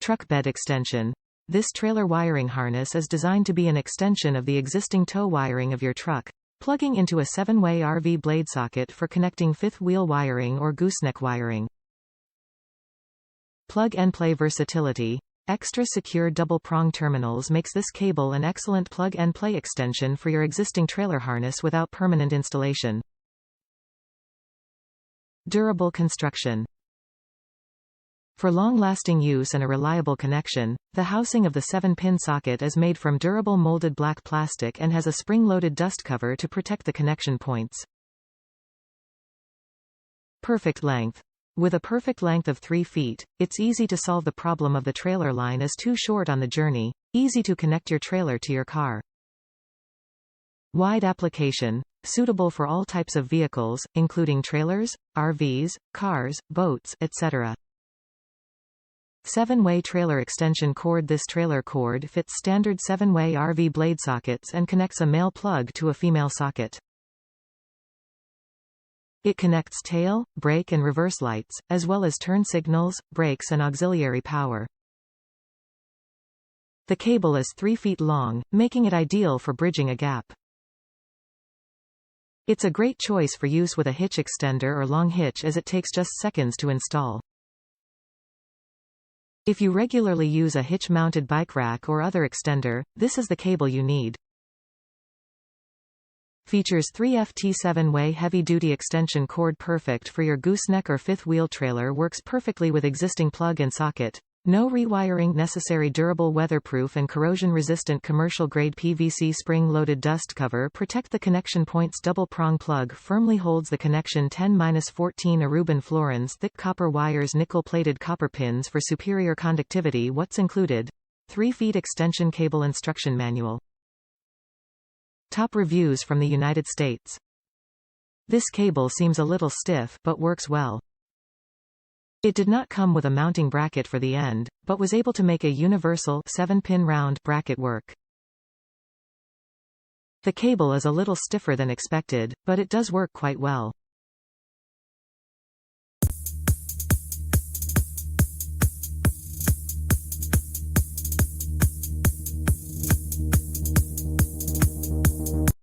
Truck bed extension. This trailer wiring harness is designed to be an extension of the existing tow wiring of your truck, plugging into a 7-way RV blade socket for connecting fifth wheel wiring or gooseneck wiring. Plug-and-play versatility. Extra secure double-prong terminals makes this cable an excellent plug-and-play extension for your existing trailer harness without permanent installation. Durable construction. For long-lasting use and a reliable connection, the housing of the 7-pin socket is made from durable molded black plastic and has a spring-loaded dust cover to protect the connection points. Perfect length. With a perfect length of 3 feet, it's easy to solve the problem of the trailer line is too short on the journey, easy to connect your trailer to your car. Wide application. Suitable for all types of vehicles, including trailers, RVs, cars, boats, etc. 7-way trailer extension cord. This trailer cord fits standard 7-way RV blade sockets and connects a male plug to a female socket. It connects tail, brake and reverse lights, as well as turn signals, brakes and auxiliary power. The cable is 3 feet long, making it ideal for bridging a gap. It's a great choice for use with a hitch extender or long hitch as it takes just seconds to install. If you regularly use a hitch-mounted bike rack or other extender, this is the cable you need. Features 3FT 7-way heavy-duty extension cord perfect for your gooseneck or fifth wheel trailer. Works perfectly with existing plug and socket. No rewiring necessary. Durable, weatherproof and corrosion-resistant commercial-grade PVC spring-loaded dust cover protect the connection points. Double-prong plug firmly holds the connection. 10-14 Aruban Florins thick copper wires. Nickel-plated copper pins for superior conductivity. What's included? 3 feet extension cable. Instruction manual. Top reviews from the United States. This cable seems a little stiff, but works well. It did not come with a mounting bracket for the end, but was able to make a universal 7-pin round bracket work. The cable is a little stiffer than expected, but it does work quite well.